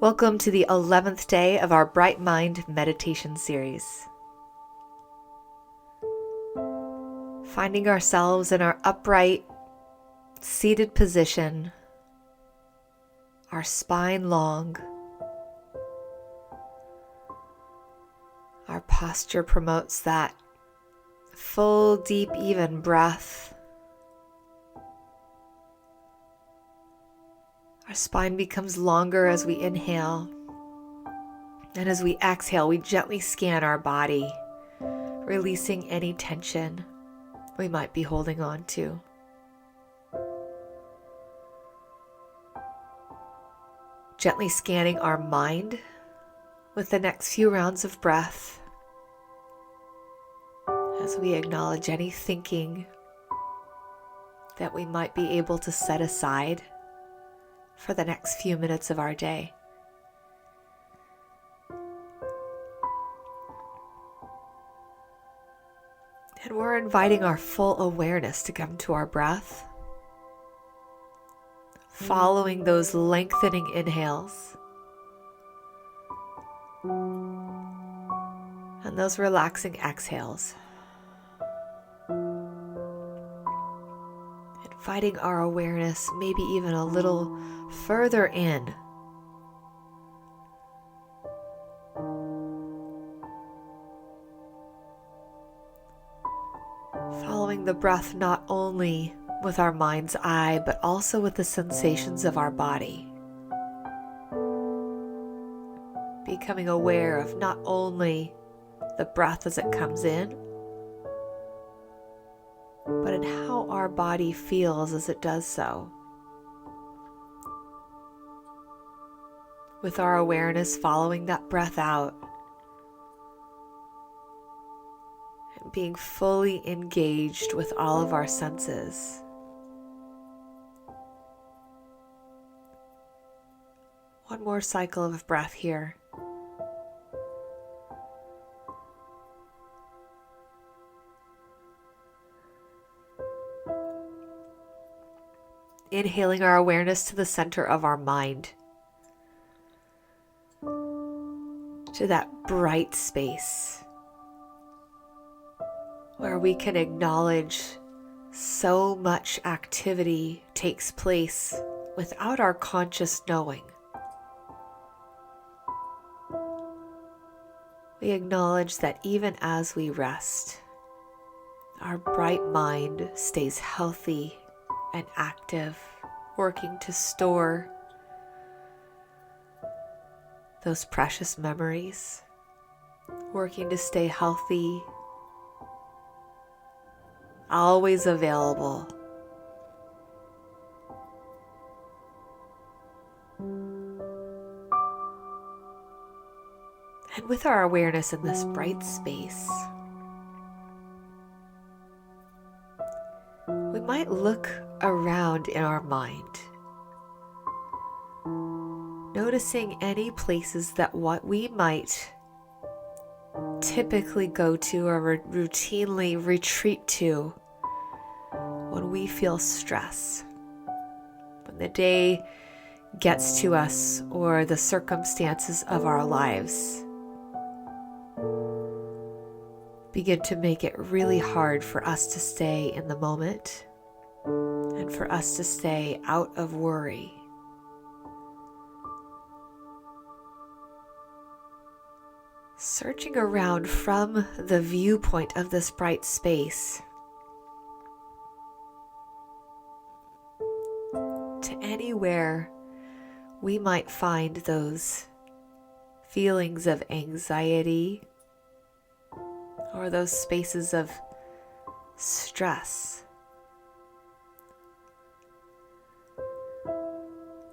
Welcome to the 11th day of our Bright Mind meditation series. Finding ourselves in our upright, seated position, our spine long. Our posture promotes that full, deep, even breath. Our spine becomes longer as we inhale, and as we exhale, we gently scan our body, releasing any tension we might be holding on to. Gently scanning our mind with the next few rounds of breath as we acknowledge any thinking that we might be able to set aside for the next few minutes of our day. And we're inviting our full awareness to come to our breath, following those lengthening inhales and those relaxing exhales. Inviting our awareness maybe even a little further in. Following the breath not only with our mind's eye, but also with the sensations of our body. Becoming aware of not only the breath as it comes in, but in how our body feels as it does so. With our awareness following that breath out, and being fully engaged with all of our senses. One more cycle of breath here. Inhaling our awareness to the center of our mind, to that bright space where we can acknowledge so much activity takes place without our conscious knowing. We acknowledge that even as we rest, our bright mind stays healthy and active, working to store those precious memories, working to stay healthy, always available. And with our awareness in this bright space, we might look around in our mind, noticing any places that what we might typically go to or routinely retreat to when we feel stress, when the day gets to us or the circumstances of our lives begin to make it really hard for us to stay in the moment and for us to stay out of worry. Searching around from the viewpoint of this bright space to anywhere we might find those feelings of anxiety or those spaces of stress.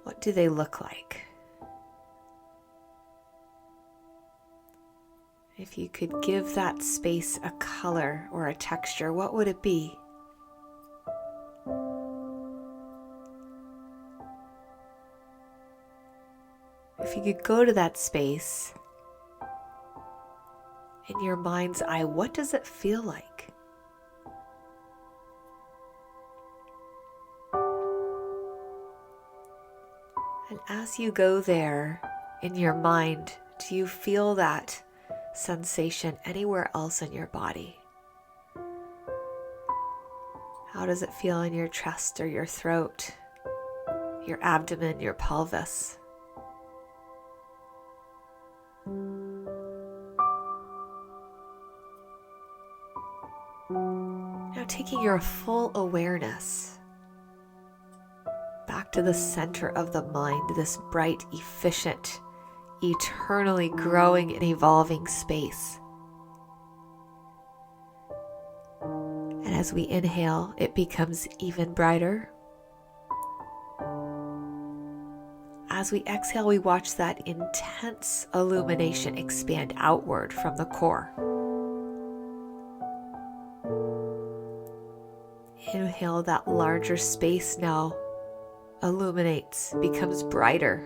What do they look like? If you could give that space a color or a texture, what would it be? If you could go to that space in your mind's eye, what does it feel like? And as you go there, in your mind? Do you feel that sensation anywhere else in your body? How does it feel in your chest or your throat, your abdomen, your pelvis? Now taking your full awareness back to the center of the mind, this bright, efficient, eternally growing and evolving space. And as we inhale, it becomes even brighter. As we exhale, we watch that intense illumination expand outward from the core. Inhale, that larger space now illuminates, becomes brighter.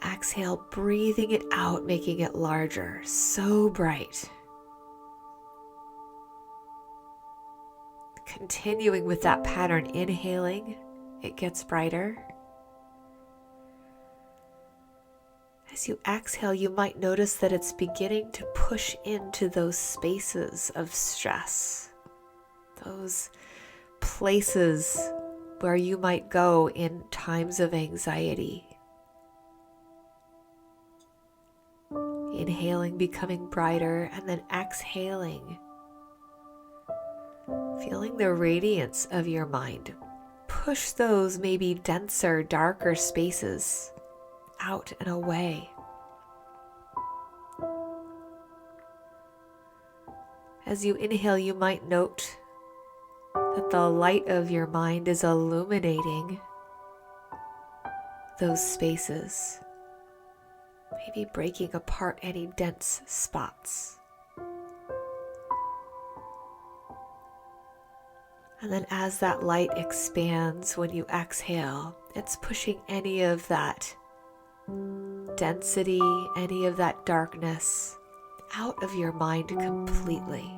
Exhale, breathing it out, making it larger, so bright. Continuing with that pattern, inhaling, it gets brighter. As you exhale, you might notice that it's beginning to push into those spaces of stress, those places where you might go in times of anxiety. Inhaling, becoming brighter, and then exhaling, feeling the radiance of your mind. Push those maybe denser, darker spaces out and away. As you inhale, you might note that the light of your mind is illuminating those spaces, maybe breaking apart any dense spots. And then as that light expands when you exhale, it's pushing any of that density, any of that darkness out of your mind completely.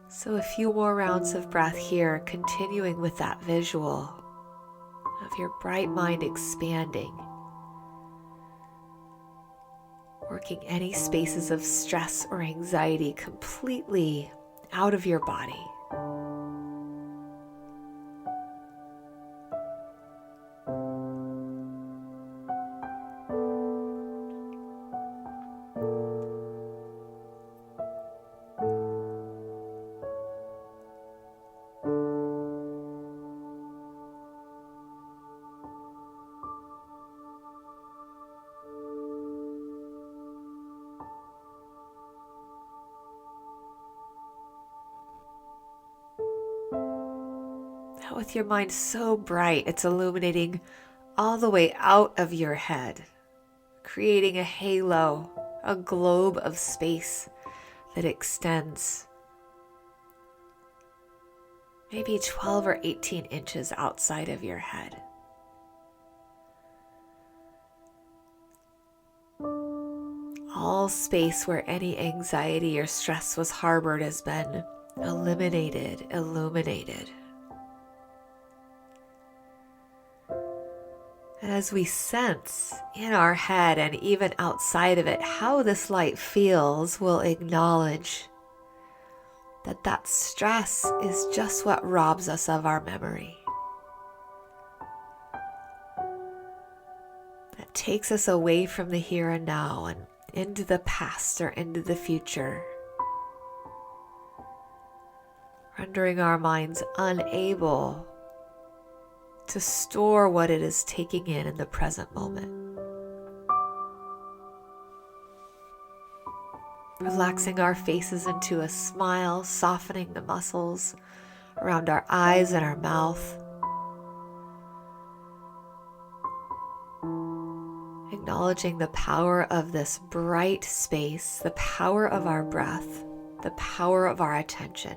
So a few more rounds of breath here, continuing with that visual of your bright mind expanding, working any spaces of stress or anxiety completely out of your body. With your mind so bright, it's illuminating all the way out of your head, creating a halo, a globe of space that extends maybe 12 or 18 inches outside of your head. All space where any anxiety or stress was harbored has been eliminated, illuminated. And as we sense in our head and even outside of it how this light feels, we'll acknowledge that that stress is just what robs us of our memory. That takes us away from the here and now and into the past or into the future, rendering our minds unable to store what it is taking in the present moment. Relaxing our faces into a smile, softening the muscles around our eyes and our mouth. Acknowledging the power of this bright space, the power of our breath, the power of our attention,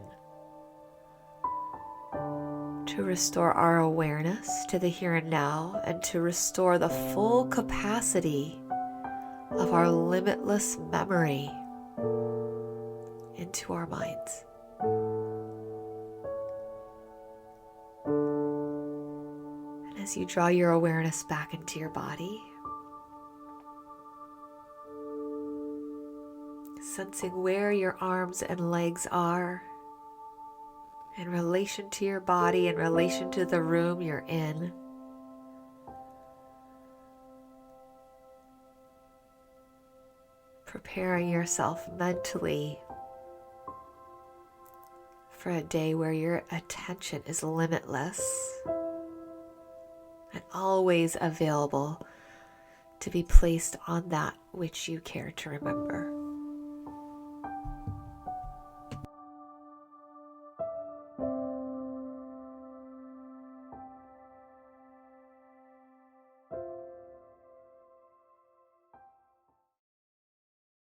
to restore our awareness to the here and now and to restore the full capacity of our limitless memory into our minds. As you draw your awareness back into your body, sensing where your arms and legs are in relation to your body, in relation to the room you're in. Preparing yourself mentally for a day where your attention is limitless and always available to be placed on that which you care to remember.